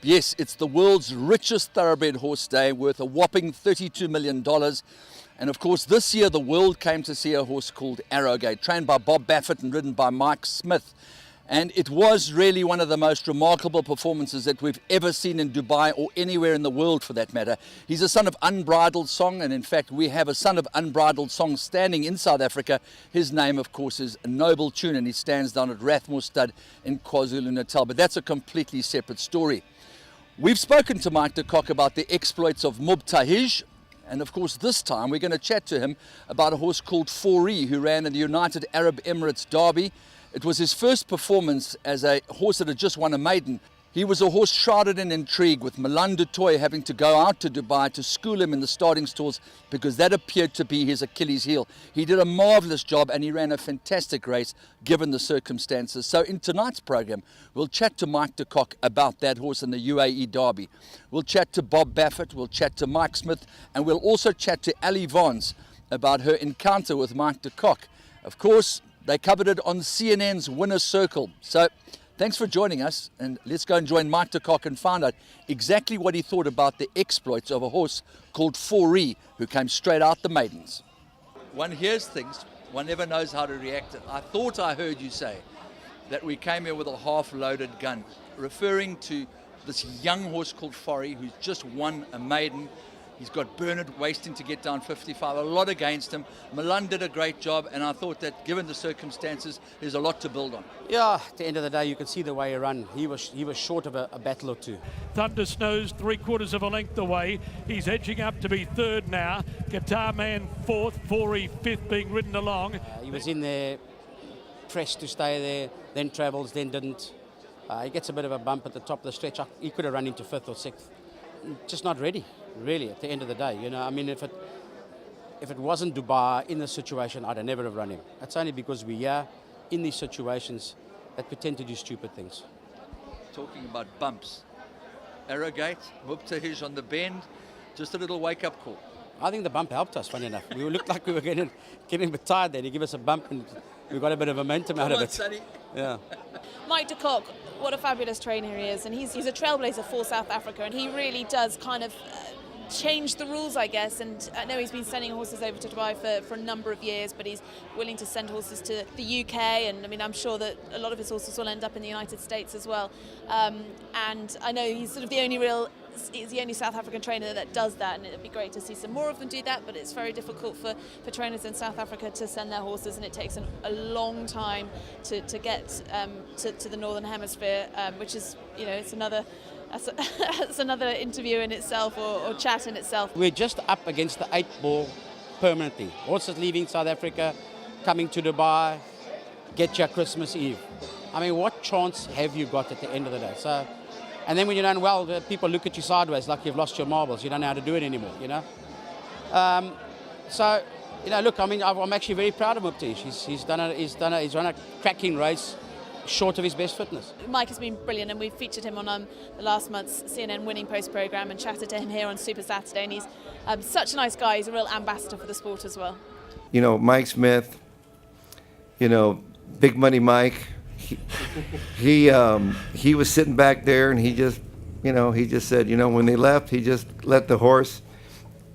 Yes, it's the world's richest thoroughbred horse day, worth a whopping $32 million. And of course, this year the world came to see a horse called Arrogate, trained by Bob Baffert and ridden by Mike Smith. And it was really one of the most remarkable performances that we've ever seen in Dubai or anywhere in the world for that matter. He's a son of unbridled song, and in fact we have a son of unbridled song standing in South Africa. His name of course is Noble Tune, and he stands down at Rathmore Stud in KwaZulu-Natal, but that's a completely separate story. We've spoken to Mike de Kock about the exploits of Mubtahij, and of course this time we're going to chat to him about a horse called Fourie, who ran in the United Arab Emirates Derby. It was his first performance as a horse that had just won a maiden. He was a horse shrouded in intrigue, with Milan du Toit having to go out to Dubai to school him in the starting stalls because that appeared to be his Achilles heel. He did a marvellous job and he ran a fantastic race given the circumstances. So in tonight's program, we'll chat to Mike de Kock about that horse in the UAE Derby. We'll chat to Bob Baffert, we'll chat to Mike Smith, and we'll also chat to Ali VANCE about her encounter with Mike de Kock. Of course, they covered it on CNN's Winner's Circle. So thanks for joining us, and let's go and join Mike de Kock and find out exactly what he thought about the exploits of a horse called Fourie, who came straight out the maidens. One hears things, one never knows how to react. I thought I heard you say that we came here with a half-loaded gun, referring to this young horse called Fourie, who's just won a maiden. He's got Bernard wasting to get down 55, a lot against him. Milan did a great job, and I thought that given the circumstances, there's a lot to build on. Yeah, at the end of the day, you can see the way he ran. He was short of a battle or two. Thunder Snow's 3/4 of a length away. He's edging up to be third now. Guitar Man fourth, Fourie fifth, being ridden along. He was in there, pressed to stay there, then travels, then didn't. He gets a bit of a bump at the top of the stretch. He could have run into fifth or sixth. Just not ready, really, at the end of the day. You know, I mean, if it wasn't Dubai in this situation, I'd never have run him. It's only because we are in these situations that we tend to do stupid things. Talking about bumps, Arrogate, Mubtahij on the bend, just a little wake-up call. I think the bump helped us, funny enough. We looked like we were getting a bit tired then. He gave us a bump and we got a bit of momentum out of it. Sonny. Yeah. Mike de Kock, what a fabulous trainer he is, and he's a trailblazer for South Africa, and he really does kind of change the rules, I guess. And I know he's been sending horses over to Dubai for a number of years, but he's willing to send horses to the UK, and I mean, I'm sure that a lot of his horses will end up in the United States as well. And I know he's sort of the only South African trainer that does that, and it'd be great to see some more of them do that, but it's very difficult for trainers in South Africa to send their horses, and it takes a long time to get to the Northern Hemisphere, which is, you know, it's another interview in itself, or chat in itself. We're just up against the 8 ball permanently. Horses leaving South Africa, coming to Dubai, get your Christmas Eve. I mean, what chance have you got at the end of the day? So, and then when you're done well, people look at you sideways like you've lost your marbles. You don't know how to do it anymore, you know. So, you know, look, I mean, I'm actually very proud of Mubtahij. He's run a cracking race, short of his best fitness. Mike has been brilliant, and we featured him on the last month's CNN Winning Post programme and chatted to him here on Super Saturday, and he's such a nice guy. He's a real ambassador for the sport as well. You know, Mike Smith, you know, Big Money Mike, he was sitting back there, and he just said, you know, when they left, he just let the horse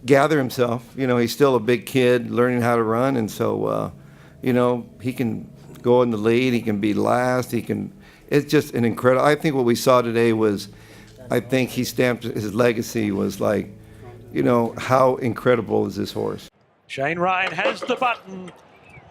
gather himself. You know, he's still a big kid learning how to run, and so, you know, he can go in the lead, he can be last, it's just an incredible, I think what we saw today was, I think he stamped his legacy was like, you know, how incredible is this horse? Shane Ryan has the button.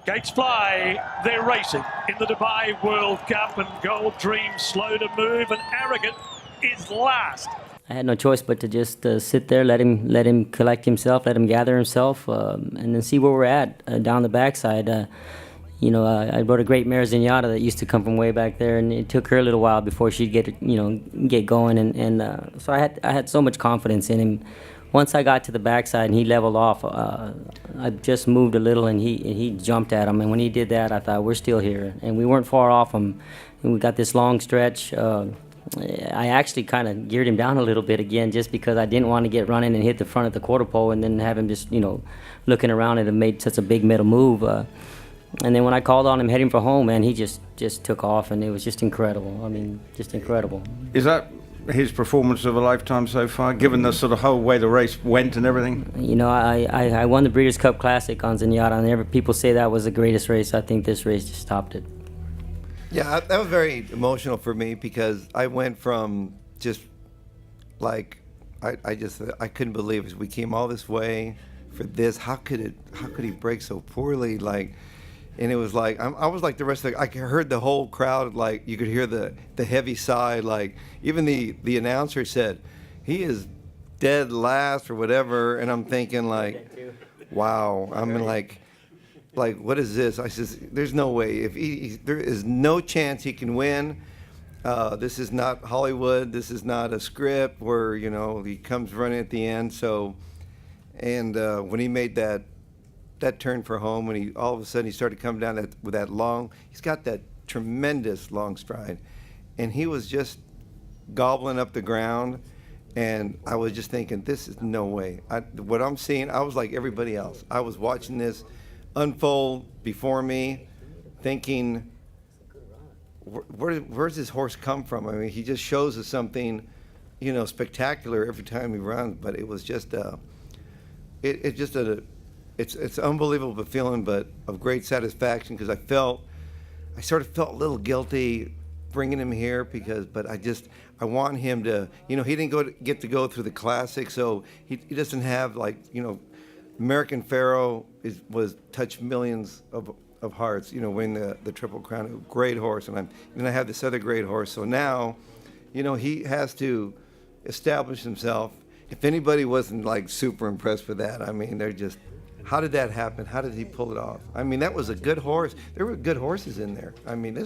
Gates fly. They're racing in the Dubai World Cup, and Gold Dream slow to move, and Arrogate is last. I had no choice but to just sit there, let him collect himself, let him gather himself, and then see where we're at down the backside. You know, I rode a great mare, Zenyatta, that used to come from way back there, and it took her a little while before she'd get going, and so I had so much confidence in him. Once I got to the backside and he leveled off, I just moved a little, and he jumped at him, and when he did that, I thought, we're still here, and we weren't far off him. And we got this long stretch. I actually kind of geared him down a little bit again, just because I didn't want to get running and hit the front of the quarter pole and then have him just, you know, looking around and made such a big middle move. And then when I called on him heading for home, man, he just took off, and it was just incredible. I mean, just incredible. Is that his performance of a lifetime so far, given the sort of whole way the race went and everything? You know, I won the Breeders' Cup Classic on Zenyatta, and people say that was the greatest race. I think this race just topped it. Yeah, that was very emotional for me because I went from just like I couldn't believe it. We came all this way for this. How could he break so poorly? Like, and it was like I was like the rest of I heard the whole crowd, like you could hear the heavy sigh. Like even the announcer said he is dead last or whatever, and I'm thinking like, wow. I'm like what is this? I says there's no way. If there is no chance he can win. This is not Hollywood. This is not a script where he comes running at the end. So, and when he made that turn for home, when he all of a sudden he started coming down with that long, he's got that tremendous long stride, and he was just gobbling up the ground, and I was just thinking, this is no way. What I'm seeing, I was like everybody else. I was watching this unfold before me, thinking, where's this horse come from? I mean, he just shows us something, spectacular every time he runs. But it was just it's unbelievable feeling, but of great satisfaction because I sort of felt a little guilty bringing him here but I want him to, he didn't get to go through the Classic, so he doesn't have American Pharaoh was touched millions of hearts, win the Triple Crown. A great horse, and I have this other great horse. So now, he has to establish himself. If anybody wasn't super impressed with that, I mean, they're just, how did that happen? How did he pull it off? I mean, that was a good horse. There were good horses in there. I mean,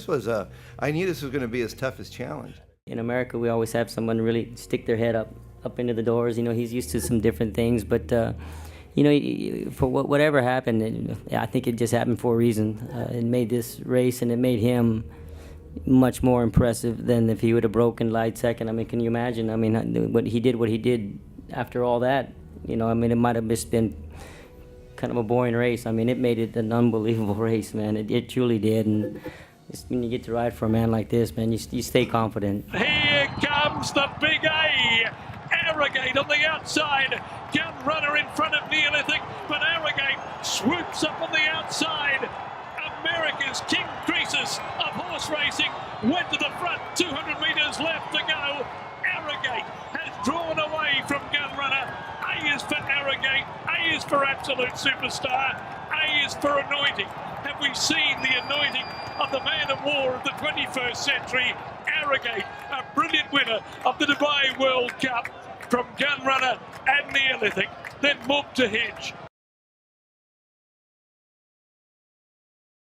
I knew this was going to be his toughest challenge. In America, we always have someone really stick their head up into the doors. He's used to some different things, but for whatever happened, I think it just happened for a reason. It made this race, and it made him much more impressive than if he would have broken light second. I mean, can you imagine? I mean, what he did after all that. It might have just been kind of a boring race. I mean, it made it an unbelievable race, man. It truly did. And when you get to ride for a man like this, man, you stay confident. Here comes the big A. Arrogate on the outside. Gun Runner in front of Neolithic, but Arrogate swoops up on the outside. America's King Croesus of horse racing went to the front. 200 metres left to go. Arrogate has drawn away from Gun Runner. A is for Arrogate. A is for Absolute Superstar. A is for Anointing. Have we seen the anointing of the man of war of the 21st century? Arrogate, a brilliant winner of the Dubai World Cup from Gun Runner and Neolithic. Then Mubtahij